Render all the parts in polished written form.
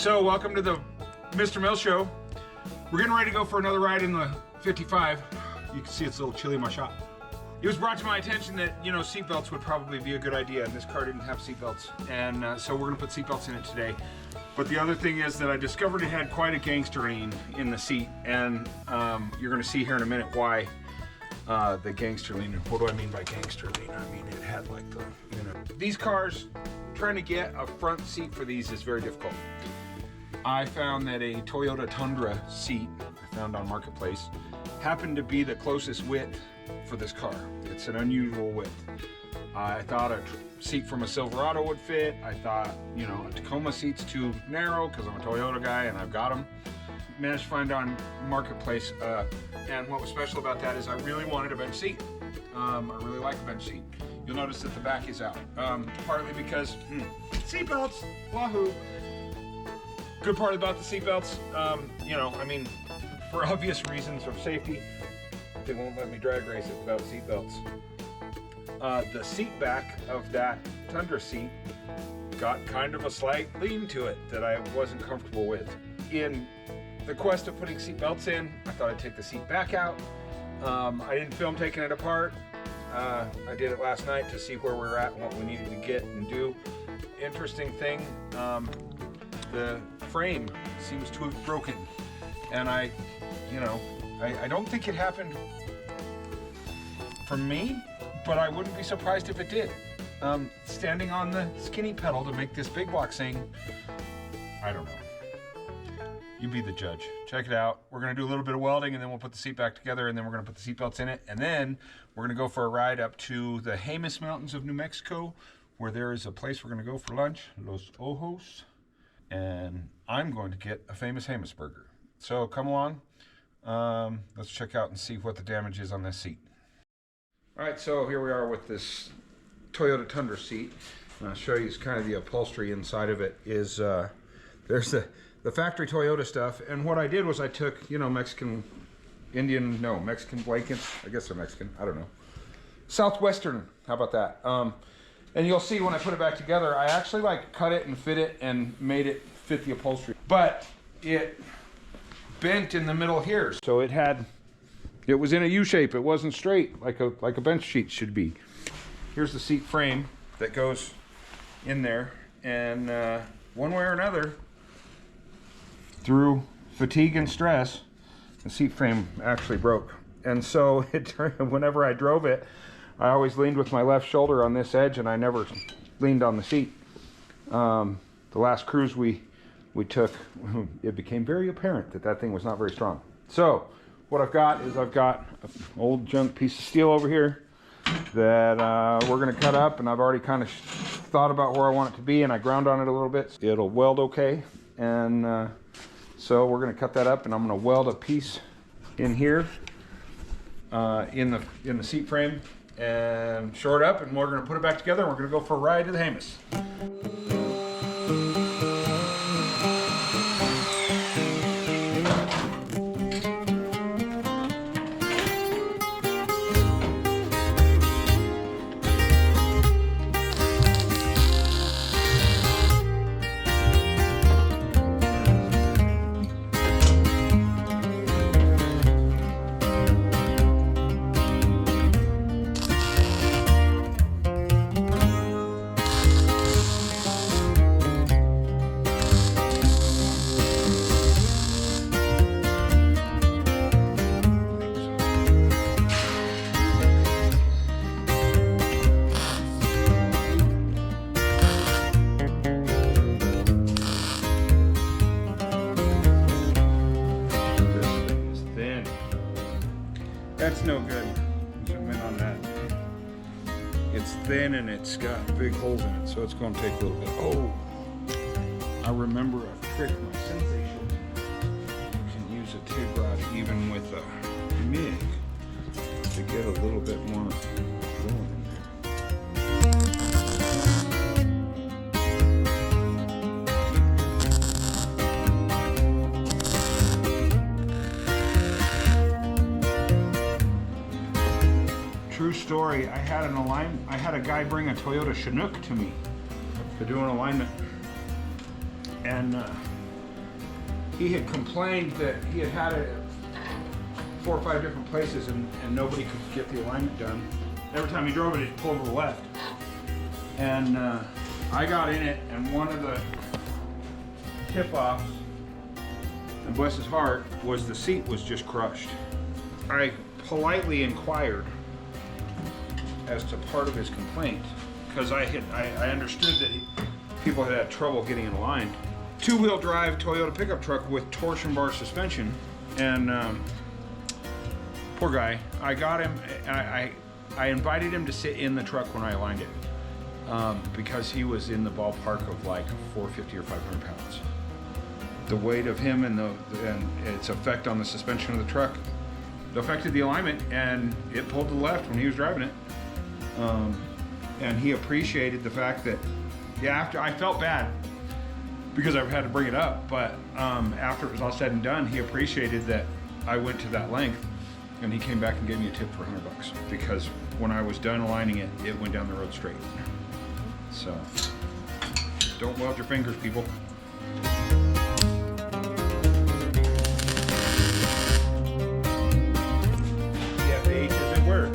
So welcome to the Mr. Mill Show. We're getting ready to go for another ride in the 55. You can see it's a little chilly in my shop. It was brought to my attention that, you know, seatbelts would probably be a good idea, and this car didn't have seatbelts, and so we're gonna put seatbelts in it today. But the other thing is that I discovered it had quite a gangster lean in the seat, and you're gonna see here in a minute why the gangster lean. What do I mean by gangster lean? I mean it had like the, you know, these cars, trying to get a front seat for these is very difficult. I found that a Toyota Tundra seat I found on Marketplace happened to be the closest width for this car. It's an unusual width. I thought a seat from a Silverado would fit. I thought, you know, a Tacoma seat's too narrow because I'm a Toyota guy and I've got them. Managed to find on Marketplace, and what was special about that is I really wanted a bench seat. I really like a bench seat. You'll notice that the back is out, partly because seatbelts, wahoo. Good part about the seatbelts, you know, I mean, for obvious reasons of safety, they won't let me drag race it without seatbelts. The seat back of that Tundra seat got kind of a slight lean to it that I wasn't comfortable with. In the quest of putting seatbelts in, I thought I'd take the seat back out. I didn't film taking it apart. I did it last night to see where we were at and what we needed to get and do. Interesting thing, the frame seems to have broken, and I don't think it happened from me, but I wouldn't be surprised if it did. Standing on the skinny pedal to make this big block thing, I don't know. You be the judge. Check it out. We're gonna do a little bit of welding and then we'll put the seat back together, and then we're gonna put the seat belts in it, and then we're gonna go for a ride up to the Jemez Mountains of New Mexico, where there is a place we're gonna go for lunch, Los Ojos, and I'm going to get a famous Jemez burger. So come along. Let's check out and see what the damage is on this seat. All right, so here we are with this Toyota Tundra seat. And I'll show you kind of the upholstery inside of it. Is there's the factory Toyota stuff, and what I did was I took, you know, Mexican blankets. I guess they're Mexican. I don't know. Southwestern. How about that? And you'll see when I put it back together, I actually like cut it and fit it and made it fit the upholstery. But it bent in the middle here, so it was in a U shape. It wasn't straight like a bench seat should be. Here's the seat frame that goes in there, and one way or another, through fatigue and stress, the seat frame actually broke. And so whenever I drove it, I always leaned with my left shoulder on this edge, and I never leaned on the seat. The last cruise we took, it became very apparent that that thing was not very strong. So what I've got is an old junk piece of steel over here that we're gonna cut up, and I've already kind of thought about where I want it to be, and I ground on it a little bit. It'll weld okay, and so we're gonna cut that up, and I'm gonna weld a piece in here in the seat frame and shore it up, and we're gonna put it back together, and we're gonna go for a ride to the Jemez. That's no good. Zoom in on that. It's thin and it's got big holes in it, so it's going to take a little bit. Oh, I remember a trick my sensei showed me. You can use a TIG rod even with a MIG to get a little bit more going in there. True story, I had a guy bring a Toyota Chinook to me to do an alignment, and he had complained that he had it at 4 or 5 different places and nobody could get the alignment done. Every time he drove it, he'd pull to the left. And I got in it, and one of the tip-offs, and bless his heart, was the seat was just crushed. I politely inquired as to part of his complaint, because I understood that people had trouble getting it aligned. Two-wheel drive Toyota pickup truck with torsion bar suspension, and poor guy. I got him. I invited him to sit in the truck when I aligned it, because he was in the ballpark of like 450 or 500 pounds. The weight of him and its effect on the suspension of the truck affected the alignment, and it pulled to the left when he was driving it. And he appreciated the fact that, after I felt bad because I had to bring it up, but after it was all said and done, he appreciated that I went to that length, and he came back and gave me a tip for $100 because when I was done aligning it, it went down the road straight. So don't weld your fingers, people. Yeah, the H isn't where.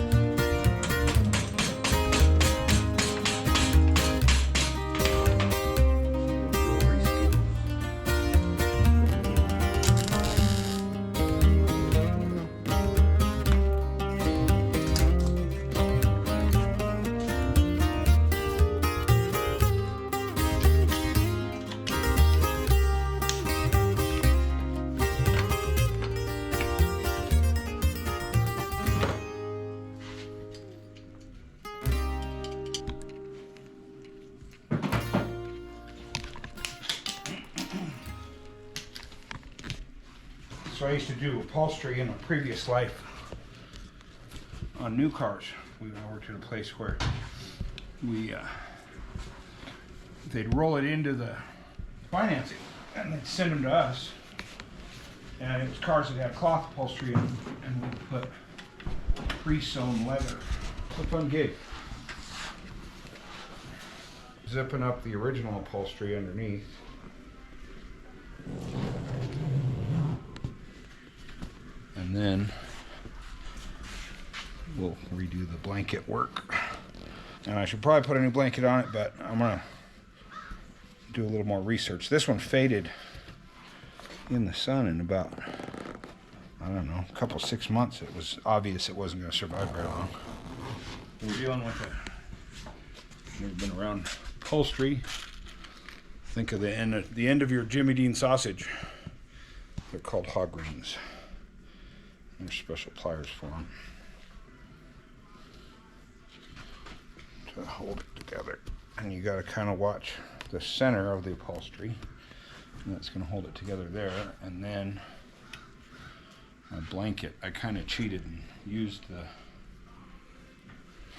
So I used to do upholstery in a previous life on new cars. We worked at a place where they'd roll it into the financing and they'd send them to us. And it was cars that had cloth upholstery in them, and we'd put pre-sewn leather. It's a fun gig. Zipping up the original upholstery underneath. And then we'll redo the blanket work. And I should probably put a new blanket on it, but I'm gonna do a little more research. This one faded in the sun in about, I don't know, a couple 6 months. It was obvious it wasn't gonna survive very long. We're dealing with it. Never been around upholstery. Think of the end of your Jimmy Dean sausage. They're called hog rings. There's special pliers for them to hold it together. And you got to kind of watch the center of the upholstery. And that's going to hold it together there. And then my blanket, I kind of cheated and used the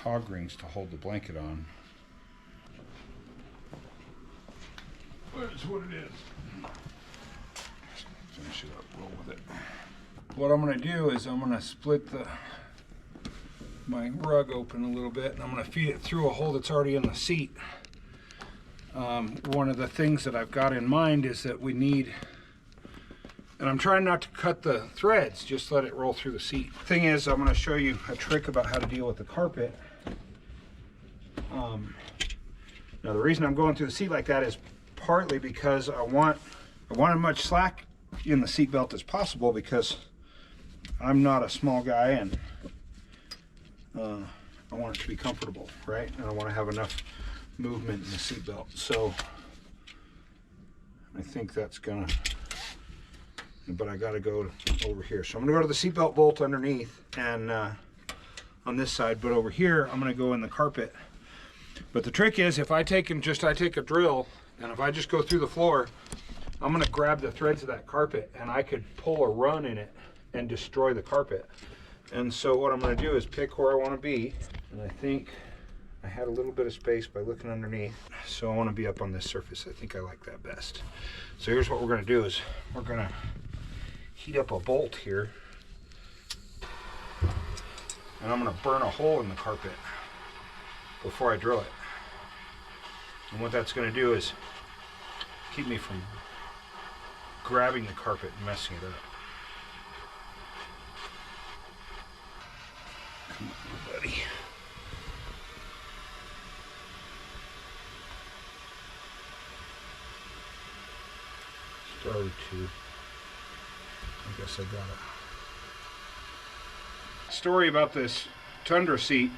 hog rings to hold the blanket on. That's what it is. Finish it up, roll with it. What I'm going to do is I'm going to split my rug open a little bit, and I'm going to feed it through a hole that's already in the seat. One of the things that I've got in mind is that we need, and I'm trying not to cut the threads, just let it roll through the seat. Thing is, I'm going to show you a trick about how to deal with the carpet. Now the reason I'm going through the seat like that is partly because I want as much slack in the seat belt as possible, because I'm not a small guy, and I want it to be comfortable, right? And I want to have enough movement in the seat belt. So I think that's gonna, but I gotta go over here. So I'm gonna go to the seat belt bolt underneath and on this side, but over here I'm gonna go in the carpet. But the trick is, if I take a drill, and if I just go through the floor, I'm gonna grab the threads of that carpet, and I could pull a run in it and destroy the carpet. And so what I'm gonna do is pick where I wanna be, and I think I had a little bit of space by looking underneath. So I wanna be up on this surface. I think I like that best. So here's what we're gonna do is, we're gonna heat up a bolt here, and I'm gonna burn a hole in the carpet before I drill it. And what that's gonna do is keep me from grabbing the carpet and messing it up. Come on, buddy. Started to. I guess I got it. Story about this Tundra seat.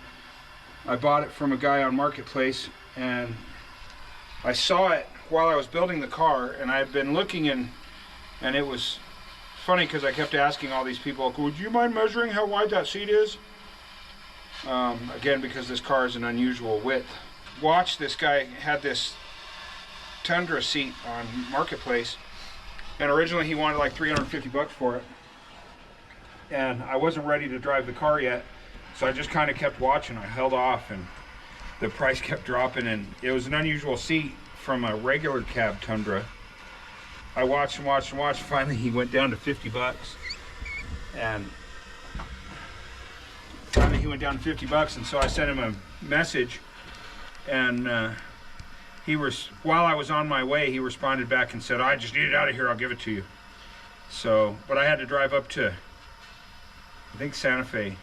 I bought it from a guy on Marketplace, and I saw it while I was building the car, and I had been looking and it was funny because I kept asking all these people, would you mind measuring how wide that seat is? Again, because this car is an unusual width. Watch, this guy had this Tundra seat on Marketplace, and originally he wanted like 350 bucks for it. And I wasn't ready to drive the car yet, so I just kind of kept watching. I held off, and the price kept dropping, and it was an unusual seat from a regular cab Tundra. I watched and watched and watched. Finally, he went down to 50 bucks, and and so I sent him a message, and while I was on my way, he responded back and said, I just need it out of here, I'll give it to you. So, but I had to drive up to, I think, Santa Fe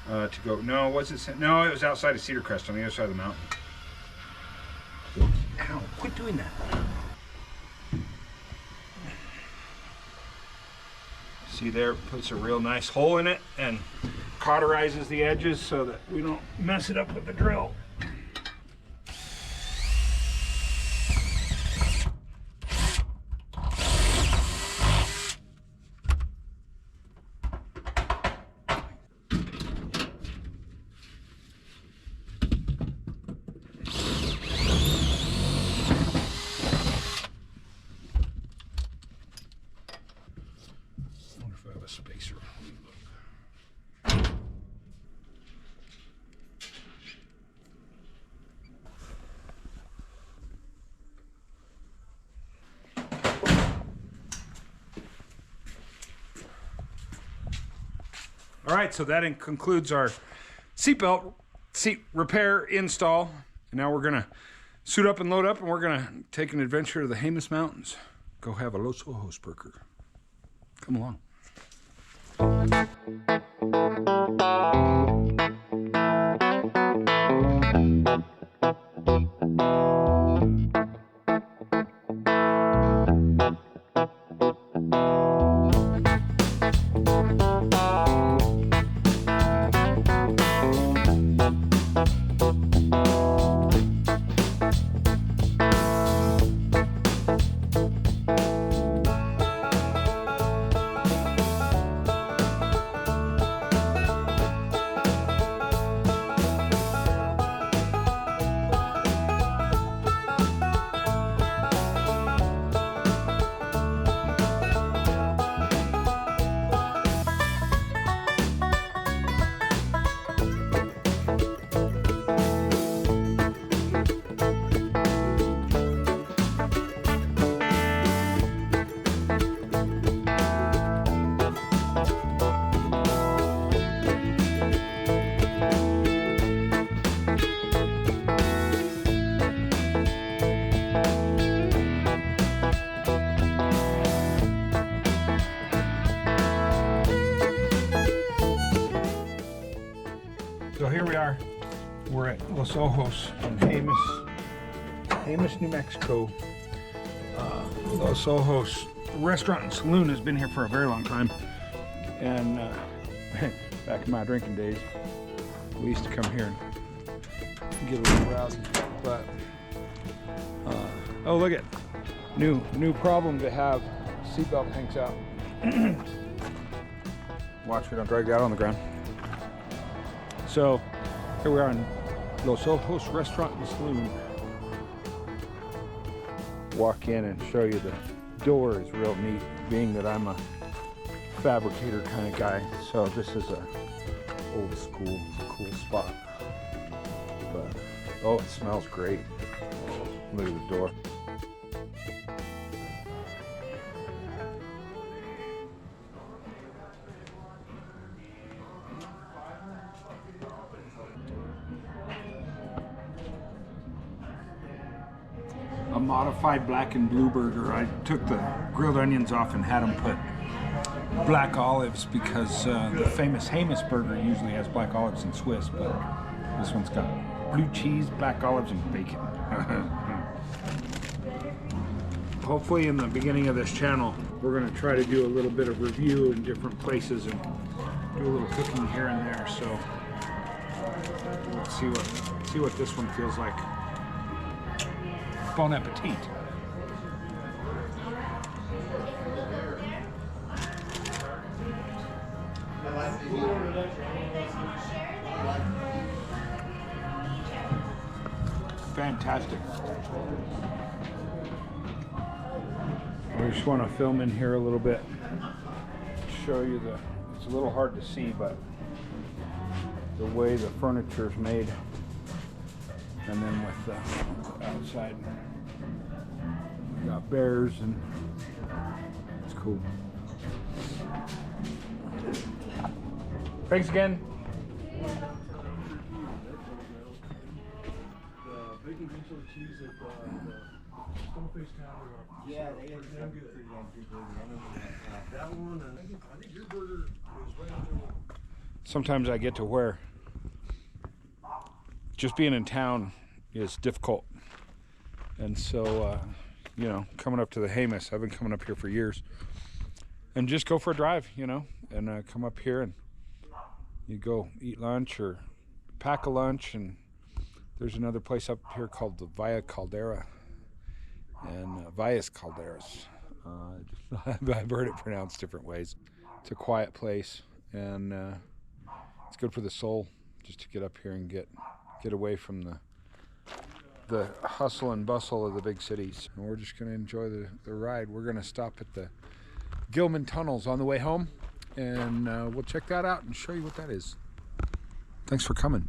to go. No, was it? No, it was outside of Cedar Crest on the other side of the mountain. Ow, quit doing that. See there, puts a real nice hole in it and cauterizes the edges so that we don't mess it up with the drill. Spacer. All right, so that concludes our seat repair install. And now we're gonna suit up and load up, and we're gonna take an adventure to the Jemez Mountains. Go have a Los Ojos burger. Come along. So here we are. We're at Los Ojos in Jemez, New Mexico. Los Ojos Restaurant and Saloon has been here for a very long time. And back in my drinking days, we used to come here and get a little rowdy. But oh, look at new problem to have. Seatbelt hangs out. Watch we don't drag that on the ground. So here we are in Los Ojos Restaurant and Saloon. Walk in and show you the door is real neat, being that I'm a fabricator kind of guy. So this is a old school, cool spot. But oh, it smells great. Look at the door. modified black and blue burger. I took the grilled onions off and had them put black olives because the famous Jemez burger usually has black olives and Swiss, but this one's got blue cheese, black olives, and bacon. Hopefully in the beginning of this channel, we're going to try to do a little bit of review in different places and do a little cooking here and there. So let's see what this one feels like. Bon appetit. Fantastic. I just want to film in here a little bit, show you it's a little hard to see, but the way the furniture is made, and then with the outside, we got bears, and it's cool. Thanks again. Bacon pencil cheese at the Stoneface Tower. Yeah, they had some good pretty damn good burger. I remember That one, and I think your burger is right up there. Sometimes I get to where just being in town is difficult, and so you know, coming up to the Jemez, I've been coming up here for years, and just go for a drive, you know, and come up here and you go eat lunch or pack a lunch. And there's another place up here called the Via Caldera, and Vias Calderas. I've heard it pronounced different ways. It's a quiet place, and it's good for the soul just to get up here and get away from the hustle and bustle of the big cities. And we're just going to enjoy the ride. We're going to stop at the Gilman Tunnels on the way home, and we'll check that out and show you what that is. Thanks for coming.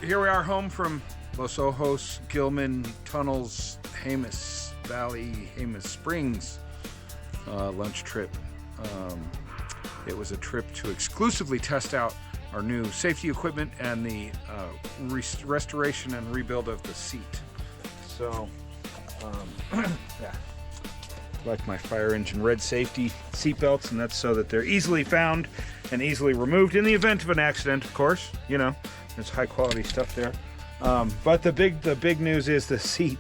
Here we are home from Los Ojos, Gilman Tunnels, Jemez Valley, Jemez Springs lunch trip. It was a trip to exclusively test out our new safety equipment and the restoration and rebuild of the seat. So, yeah. like my fire engine red safety seat belts, and that's so that they're easily found and easily removed in the event of an accident, of course. You know, there's high quality stuff there. But the big news is the seat.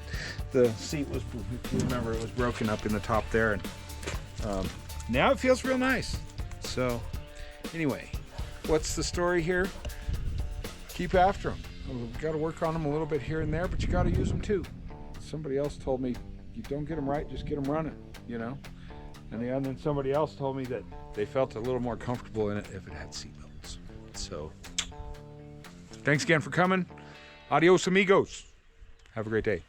The seat was, if you remember, it was broken up in the top there, and now it feels real nice. So anyway, what's the story here? Keep after them. We've got to work on them a little bit here and there, but you got to use them too. Somebody else told me, you don't get them right, just get them running, you know? And then somebody else told me that they felt a little more comfortable in it if it had seatbelts. So thanks again for coming. Adios, amigos. Have a great day.